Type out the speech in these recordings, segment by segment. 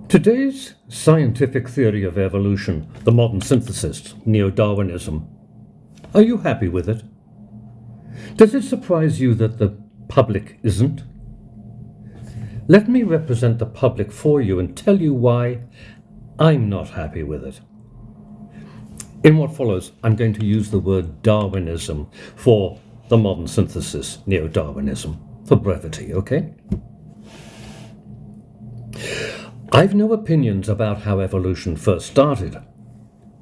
Today's scientific theory of evolution, the modern synthesis, neo-Darwinism, are you happy with it? Does it surprise you that the public isn't? Let me represent the public for you and tell you why I'm not happy with it. In what follows, I'm going to use the word Darwinism for the modern synthesis, neo-Darwinism, for brevity, okay? I've no opinions about how evolution first started.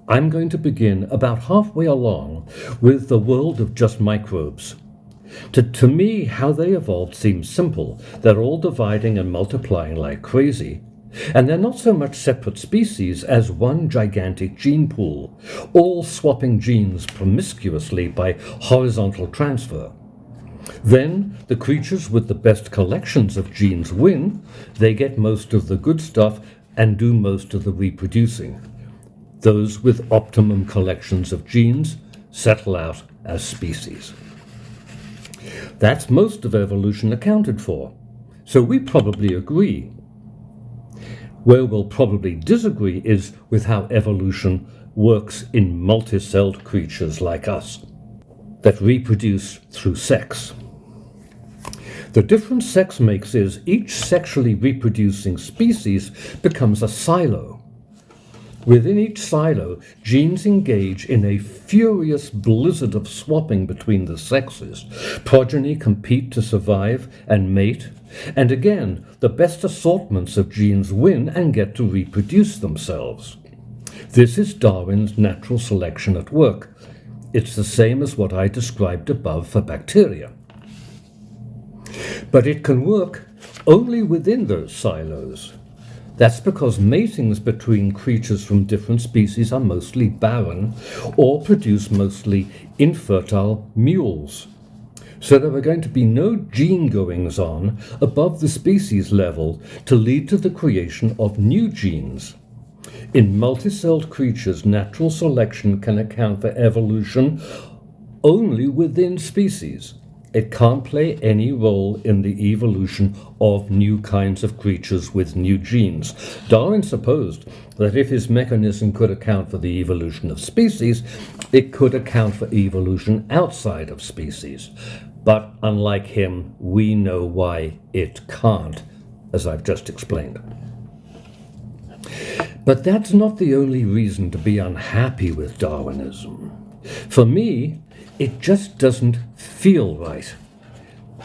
I'm going to begin about halfway along with the world of just microbes. To me, how they evolved seems simple. They're all dividing and multiplying like crazy. And they're not so much separate species as one gigantic gene pool, all swapping genes promiscuously by horizontal transfer. Then the creatures with the best collections of genes win. They get most of the good stuff and do most of the reproducing. Those with optimum collections of genes settle out as species. That's most of evolution accounted for. So we probably agree. Where we'll probably disagree is with how evolution works in multicelled creatures like us that reproduce through sex. The difference sex makes is each sexually reproducing species becomes a silo. Within each silo, genes engage in a furious blizzard of swapping between the sexes. Progeny compete to survive and mate, and again, the best assortments of genes win and get to reproduce themselves. This is Darwin's natural selection at work. It's the same as what I described above for bacteria. But it can work only within those silos. That's because matings between creatures from different species are mostly barren or produce mostly infertile mules. So there are going to be no gene goings on above the species level to lead to the creation of new genes. In multicelled creatures, natural selection can account for evolution only within species. It can't play any role in the evolution of new kinds of creatures with new genes. Darwin supposed that if his mechanism could account for the evolution of species, it could account for evolution outside of species. But unlike him, we know why it can't, as I've just explained. But that's not the only reason to be unhappy with Darwinism. For me, it just doesn't feel right.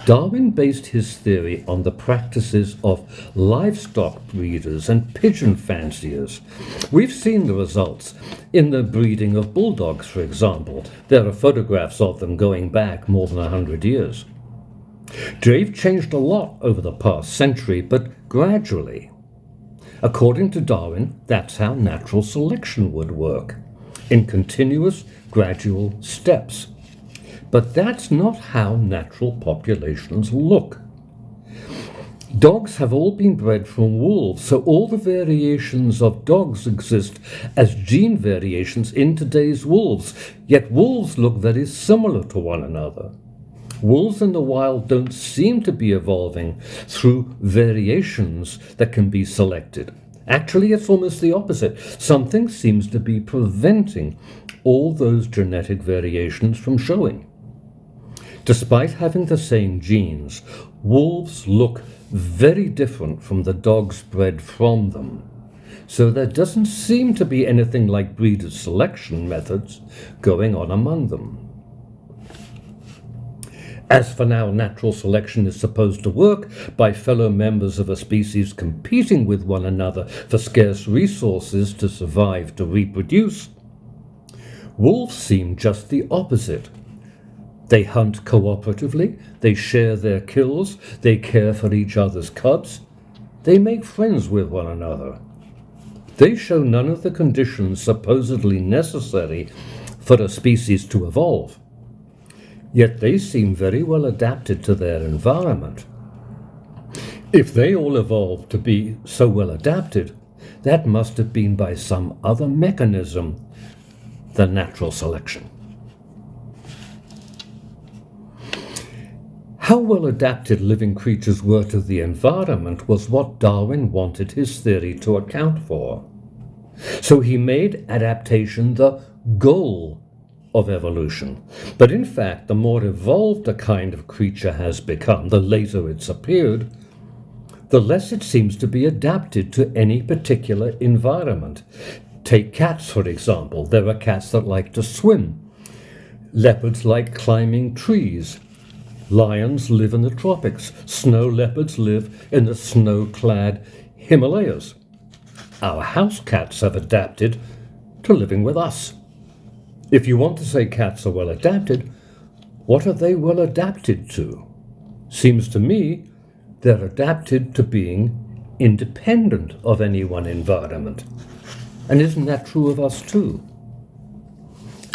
Darwin based his theory on the practices of livestock breeders and pigeon fanciers. We've seen the results in the breeding of bulldogs, for example. There are photographs of them going back more than 100 years. They've changed a lot over the past century, but gradually. According to Darwin, that's how natural selection would work, in continuous, gradual steps. But that's not how natural populations look. Dogs have all been bred from wolves, so all the variations of dogs exist as gene variations in today's wolves, yet wolves look very similar to one another. Wolves in the wild don't seem to be evolving through variations that can be selected. Actually, it's almost the opposite. Something seems to be preventing all those genetic variations from showing. Despite having the same genes, wolves look very different from the dogs bred from them. So there doesn't seem to be anything like breeders' selection methods going on among them. As for now, natural selection is supposed to work by fellow members of a species competing with one another for scarce resources to survive, to reproduce. Wolves seem just the opposite. They hunt cooperatively, they share their kills, they care for each other's cubs, they make friends with one another. They show none of the conditions supposedly necessary for a species to evolve. Yet they seem very well adapted to their environment. If they all evolved to be so well adapted, that must have been by some other mechanism than natural selection. How well adapted living creatures were to the environment was what Darwin wanted his theory to account for. So he made adaptation the goal of evolution. But in fact, the more evolved a kind of creature has become, the later it's appeared, the less it seems to be adapted to any particular environment. Take cats, for example. There are cats that like to swim. Leopards like climbing trees. Lions live in the tropics. Snow leopards live in the snow-clad Himalayas. Our house cats have adapted to living with us. If you want to say cats are well adapted, what are they well adapted to? Seems to me they're adapted to being independent of any one environment. And isn't that true of us too?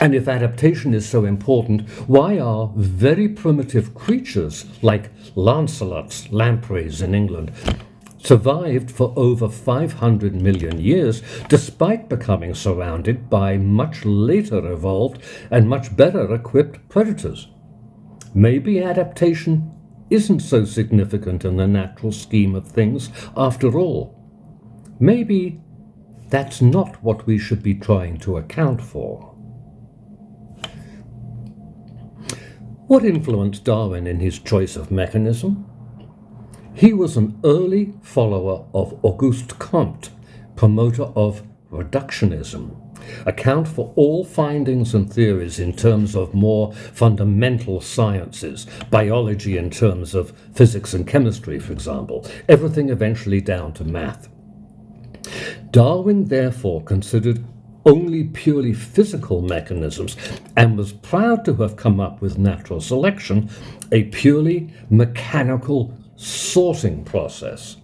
And if adaptation is so important, why are very primitive creatures like lancelots, lampreys in England, survived for over 500 million years despite becoming surrounded by much later evolved and much better equipped predators? Maybe adaptation isn't so significant in the natural scheme of things after all. Maybe that's not what we should be trying to account for. What influenced Darwin in his choice of mechanism? He was an early follower of Auguste Comte, promoter of reductionism, account for all findings and theories in terms of more fundamental sciences, biology in terms of physics and chemistry, for example, everything eventually down to math. Darwin therefore considered only purely physical mechanisms and was proud to have come up with natural selection, a purely mechanical sorting process.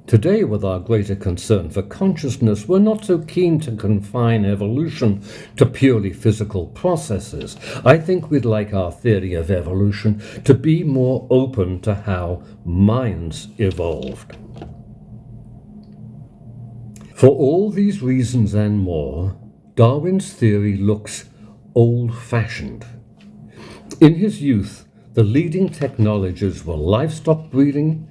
Today, with our greater concern for consciousness, we're not so keen to confine evolution to purely physical processes. I think we'd like our theory of evolution to be more open to how minds evolved. For all these reasons and more, Darwin's theory looks old-fashioned. In his youth, the leading technologies were livestock breeding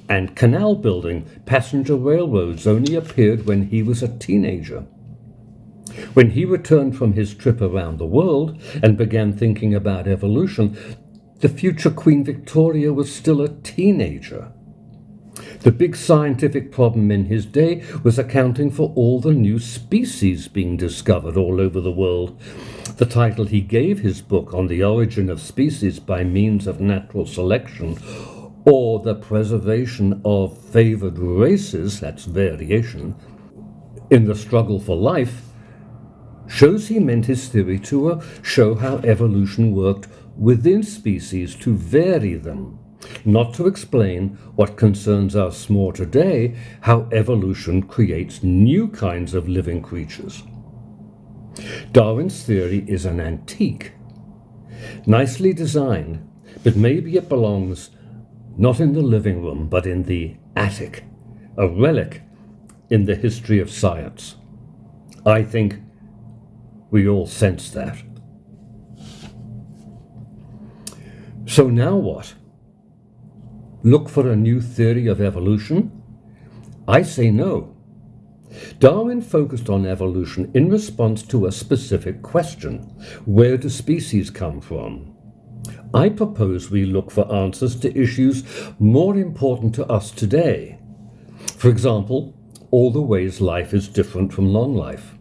and canal building. Passenger railroads only appeared when he was a teenager. When he returned from his trip around the world and began thinking about evolution, the future Queen Victoria was still a teenager. The big scientific problem in his day was accounting for all the new species being discovered all over the world. The title he gave his book on the origin of species by means of natural selection, or the preservation of favored races, that's variation, in the struggle for life, shows he meant his theory to show how evolution worked within species to vary them, not to explain what concerns us more today, how evolution creates new kinds of living creatures. Darwin's theory is an antique, nicely designed, but maybe it belongs not in the living room, but in the attic, a relic in the history of science. I think we all sense that. So now what? Look for a new theory of evolution? I say no. Darwin focused on evolution in response to a specific question: where do species come from? I propose we look for answers to issues more important to us today. For example, all the ways life is different from non-life.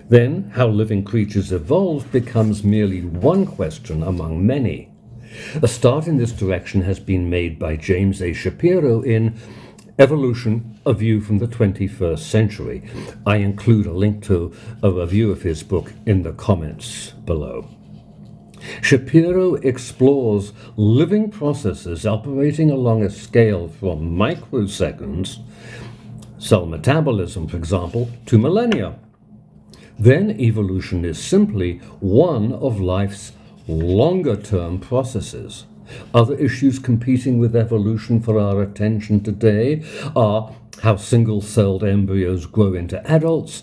Then, how living creatures evolved becomes merely one question among many. A start in this direction has been made by James A. Shapiro in Evolution, A View from the 21st Century. I include a link to a review of his book in the comments below. Shapiro explores living processes operating along a scale from microseconds, cell metabolism, for example, to millennia. Then evolution is simply one of life's longer-term processes. Other issues competing with evolution for our attention today are how single-celled embryos grow into adults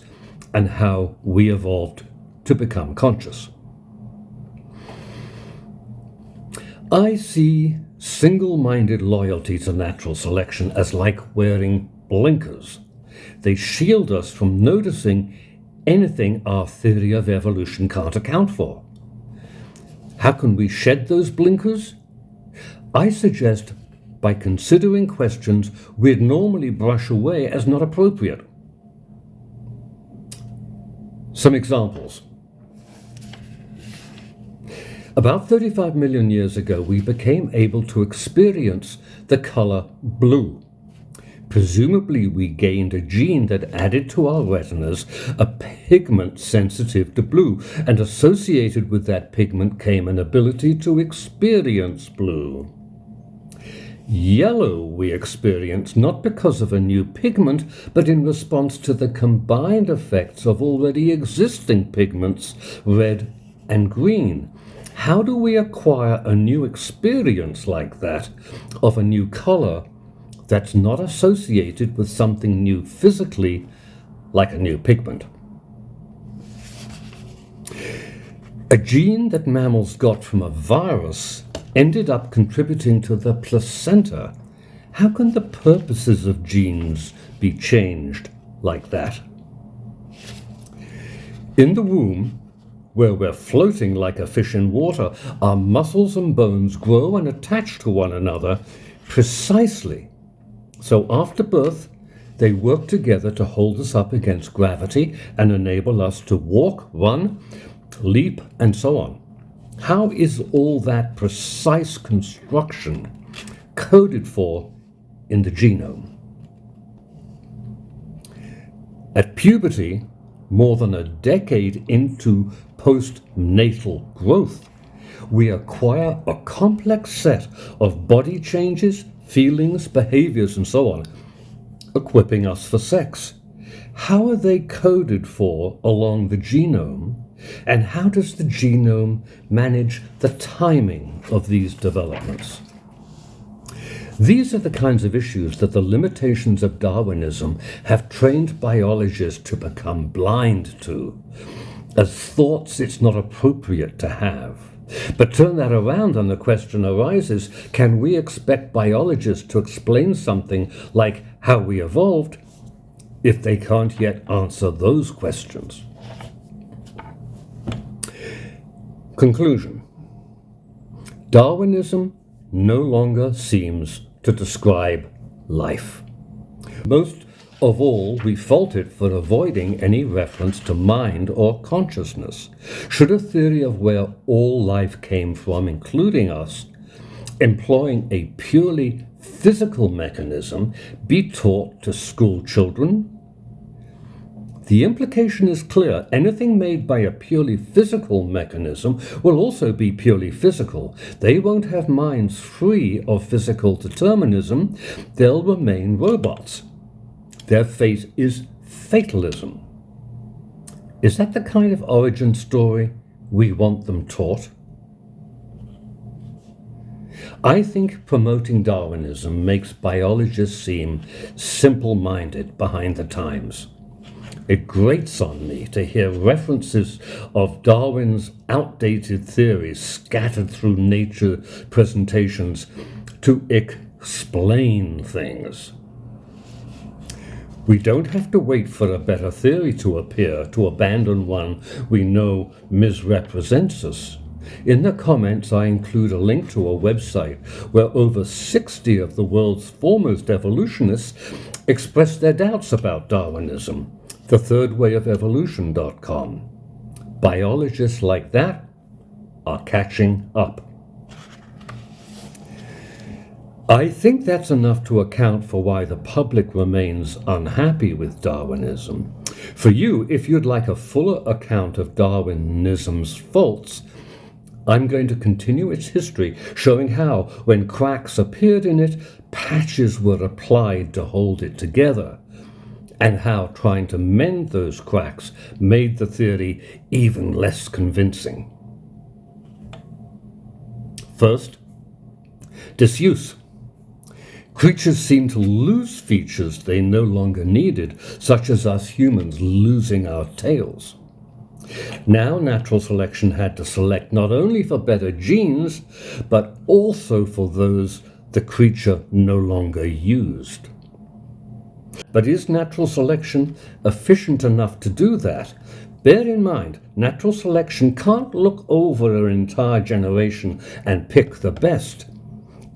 and how we evolved to become conscious. I see single-minded loyalty to natural selection as like wearing blinkers. They shield us from noticing anything our theory of evolution can't account for. How can we shed those blinkers? I suggest by considering questions we'd normally brush away as not appropriate. Some examples. About 35 million years ago, we became able to experience the color blue. Presumably, we gained a gene that added to our retinas a pigment sensitive to blue, and associated with that pigment came an ability to experience blue. Yellow we experience not because of a new pigment, but in response to the combined effects of already existing pigments, red and green. How do we acquire a new experience like that, of a new color, that's not associated with something new physically, like a new pigment? A gene that mammals got from a virus ended up contributing to the placenta. How can the purposes of genes be changed like that? In the womb, where we're floating like a fish in water, our muscles and bones grow and attach to one another precisely. So after birth, they work together to hold us up against gravity and enable us to walk, run, leap, and so on. How is all that precise construction coded for in the genome? At puberty, more than a decade into postnatal growth, we acquire a complex set of body changes, feelings, behaviors, and so on, equipping us for sex. How are they coded for along the genome, and how does the genome manage the timing of these developments? These are the kinds of issues that the limitations of Darwinism have trained biologists to become blind to, as thoughts it's not appropriate to have. But turn that around and the question arises, can we expect biologists to explain something like how we evolved if they can't yet answer those questions? Conclusion. Darwinism no longer seems to describe life. Most of all, we fault it for avoiding any reference to mind or consciousness. Should a theory of where all life came from, including us, employing a purely physical mechanism, be taught to school children? The implication is clear. Anything made by a purely physical mechanism will also be purely physical. They won't have minds free of physical determinism. They'll remain robots. Their fate is fatalism. Is that the kind of origin story we want them taught? I think promoting Darwinism makes biologists seem simple-minded behind the times. It grates on me to hear references of Darwin's outdated theories scattered through Nature presentations to explain things. We don't have to wait for a better theory to appear to abandon one we know misrepresents us. In the comments, I include a link to a website where over 60 of the world's foremost evolutionists express their doubts about Darwinism. thethirdwayofelvolution.com. Biologists like that are catching up. I think that's enough to account for why the public remains unhappy with Darwinism. For you, if you'd like a fuller account of Darwinism's faults, I'm going to continue its history, showing how, when cracks appeared in it, patches were applied to hold it together, and how trying to mend those cracks made the theory even less convincing. First, disuse. Creatures seem to lose features they no longer needed, such as us humans losing our tails. Now natural selection had to select not only for better genes, but also for those the creature no longer used. But is natural selection efficient enough to do that? Bear in mind, natural selection can't look over an entire generation and pick the best.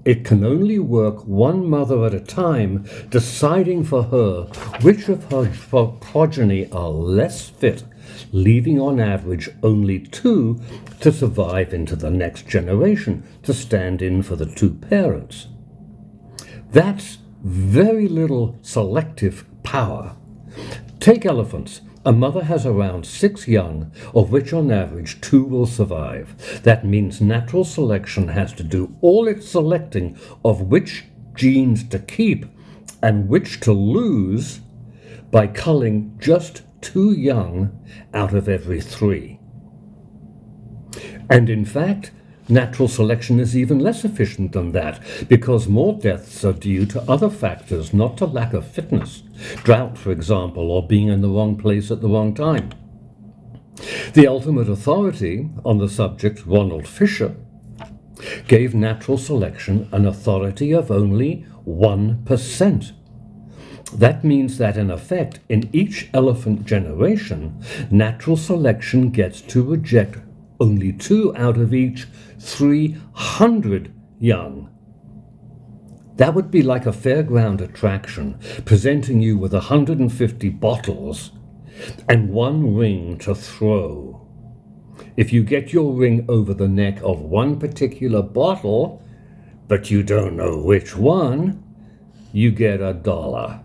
It can only work one mother at a time, deciding for her which of her progeny are less fit, leaving on average only 2 to survive into the next generation to stand in for the 2 parents. That's very little selective power. Take elephants. A mother has around 6 young, of which on average 2 will survive. That means natural selection has to do all its selecting of which genes to keep and which to lose by culling just 2 young out of every 3. And in fact, natural selection is even less efficient than that, because more deaths are due to other factors, not to lack of fitness. Drought, for example, or being in the wrong place at the wrong time. The ultimate authority on the subject, Ronald Fisher, gave natural selection an authority of only 1%. That means that, in effect, in each elephant generation, natural selection gets to reject only 2 out of each 300 young. That would be like a fairground attraction, presenting you with 150 bottles and 1 ring to throw. If you get your ring over the neck of one particular bottle, but you don't know which one, you get $1.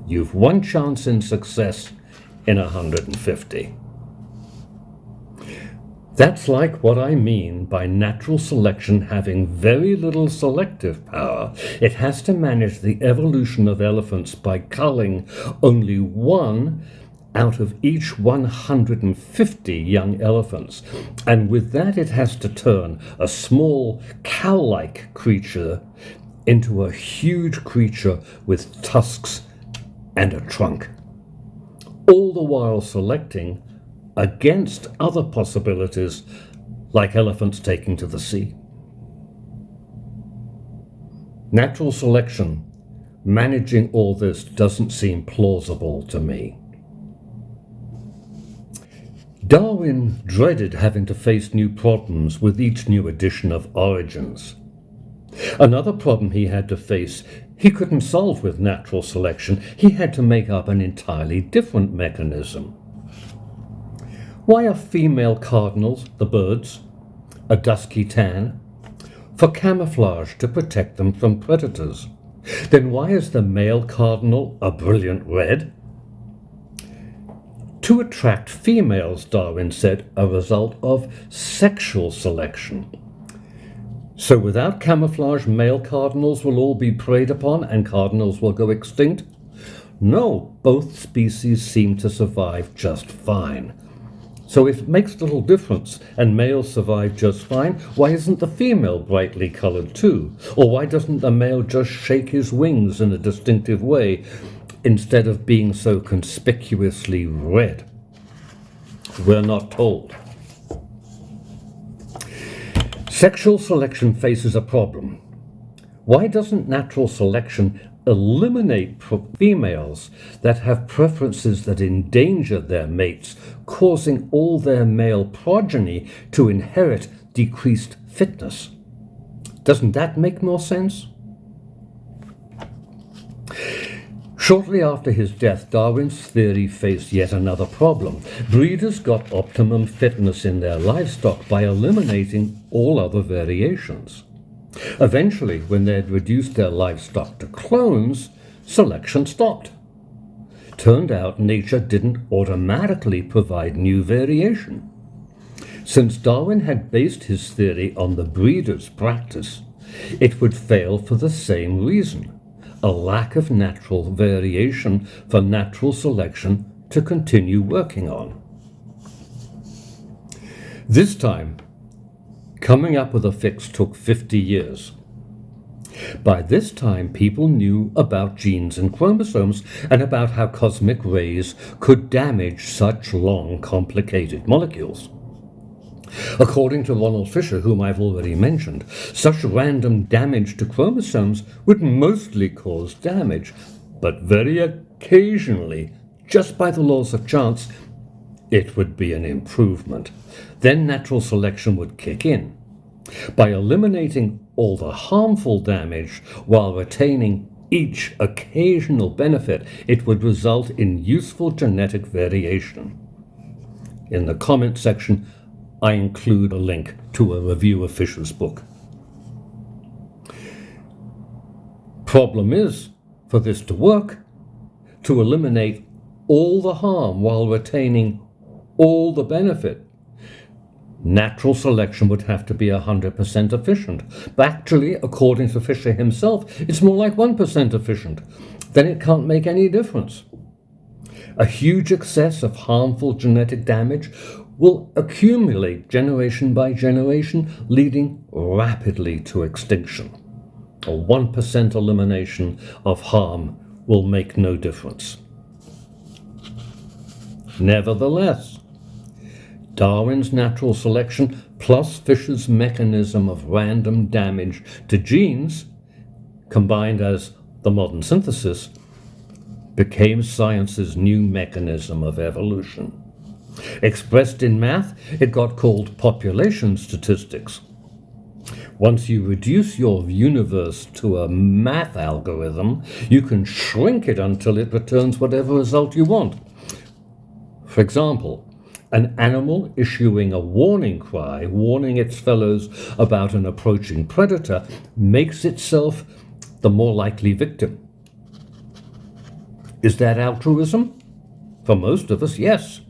You've 1 chance in success in 150. That's like what I mean by natural selection having very little selective power. It has to manage the evolution of elephants by culling only 1 out of each 150 young elephants. And with that, it has to turn a small cow-like creature into a huge creature with tusks and a trunk. All the while selecting against other possibilities, like elephants taking to the sea. Natural selection, managing all this doesn't seem plausible to me. Darwin dreaded having to face new problems with each new edition of Origins. Another problem he had to face he couldn't solve with natural selection. He had to make up an entirely different mechanism. Why are female cardinals, the birds, a dusky tan? For camouflage, to protect them from predators. Then why is the male cardinal a brilliant red? To attract females, Darwin said, a result of sexual selection. So without camouflage, male cardinals will all be preyed upon and cardinals will go extinct? No, both species seem to survive just fine. So if it makes little difference and males survive just fine, why isn't the female brightly colored too? Or why doesn't the male just shake his wings in a distinctive way instead of being so conspicuously red? We're not told. Sexual selection faces a problem. Why doesn't natural selection eliminate females that have preferences that endanger their mates, causing all their male progeny to inherit decreased fitness? Doesn't that make more sense? Shortly after his death, Darwin's theory faced yet another problem. Breeders got optimum fitness in their livestock by eliminating all other variations. Eventually, when they had reduced their livestock to clones, selection stopped. Turned out nature didn't automatically provide new variation. Since Darwin had based his theory on the breeder's practice, it would fail for the same reason: a lack of natural variation for natural selection to continue working on. This time, coming up with a fix took 50 years. By this time, people knew about genes and chromosomes and about how cosmic rays could damage such long, complicated molecules. According to Ronald Fisher, whom I've already mentioned, such random damage to chromosomes would mostly cause damage, but very occasionally, just by the laws of chance, it would be an improvement. Then natural selection would kick in. By eliminating all the harmful damage while retaining each occasional benefit, it would result in useful genetic variation. In the comment section, I include a link to a review of Fisher's book. Problem is, for this to work, to eliminate all the harm while retaining all the benefit, natural selection would have to be 100% efficient. But actually, according to Fisher himself, it's more like 1% efficient. Then it can't make any difference. A huge excess of harmful genetic damage will accumulate generation by generation, leading rapidly to extinction. A 1% elimination of harm will make no difference. Nevertheless, Darwin's natural selection plus Fisher's mechanism of random damage to genes, combined as the modern synthesis, became science's new mechanism of evolution. Expressed in math, it got called population statistics. Once you reduce your universe to a math algorithm, you can shrink it until it returns whatever result you want. For example, an animal issuing a warning cry, warning its fellows about an approaching predator, makes itself the more likely victim. Is that altruism? For most of us, yes.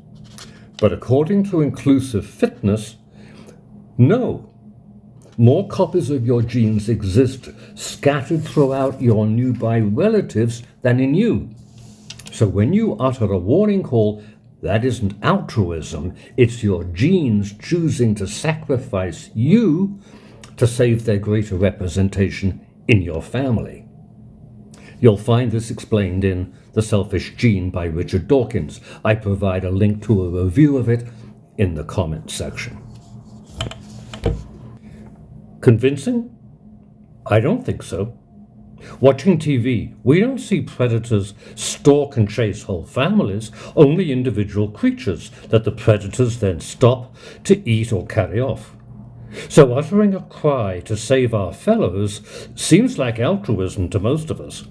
But according to inclusive fitness, no. More copies of your genes exist scattered throughout your newbie relatives than in you. So when you utter a warning call, that isn't altruism, it's your genes choosing to sacrifice you to save their greater representation in your family. You'll find this explained in The Selfish Gene by Richard Dawkins. I provide a link to a review of it in the comments section. Convincing? I don't think so. Watching TV, we don't see predators stalk and chase whole families, only individual creatures that the predators then stop to eat or carry off. So uttering a cry to save our fellows seems like altruism to most of us.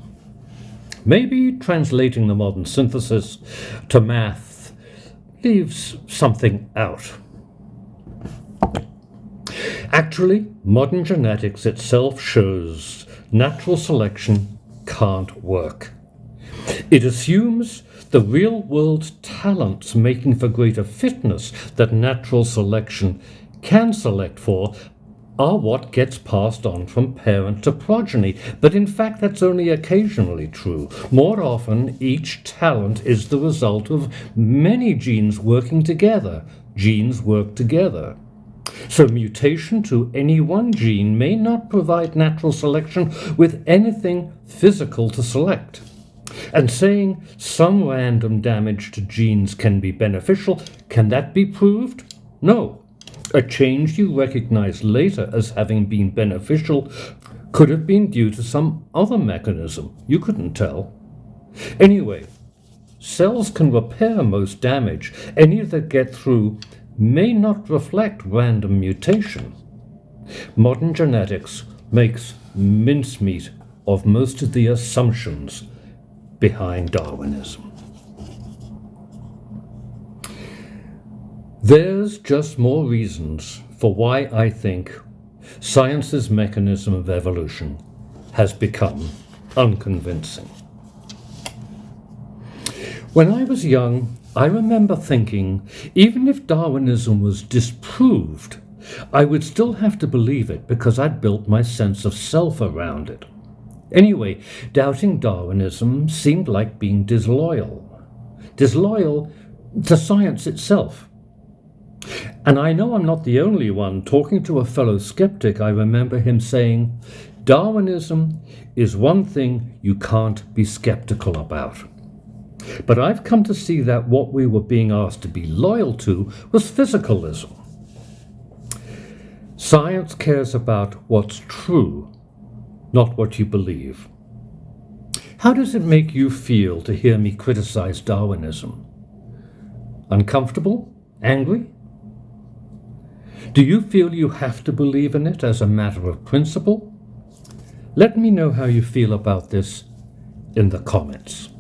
Maybe translating the modern synthesis to math leaves something out. Actually, modern genetics itself shows natural selection can't work. It assumes the real-world talents making for greater fitness that natural selection can select for are what gets passed on from parent to progeny, but in fact that's only occasionally true. More often, each talent is the result of many genes working together. Genes work together. So mutation to any one gene may not provide natural selection with anything physical to select. And saying some random damage to genes can be beneficial, can that be proved? No. A change you recognize later as having been beneficial could have been due to some other mechanism. You couldn't tell. Anyway, cells can repair most damage. Any that get through may not reflect random mutation. Modern genetics makes mincemeat of most of the assumptions behind Darwinism. There's just more reasons for why I think science's mechanism of evolution has become unconvincing. When I was young, I remember thinking, even if Darwinism was disproved, I would still have to believe it because I'd built my sense of self around it. Anyway, doubting Darwinism seemed like being disloyal. Disloyal to science itself. And I know I'm not the only one. Talking to a fellow skeptic, I remember him saying, Darwinism is one thing you can't be skeptical about. But I've come to see that what we were being asked to be loyal to was physicalism. Science cares about what's true, not what you believe. How does it make you feel to hear me criticize Darwinism? Uncomfortable? Angry? Do you feel you have to believe in it as a matter of principle? Let me know how you feel about this in the comments.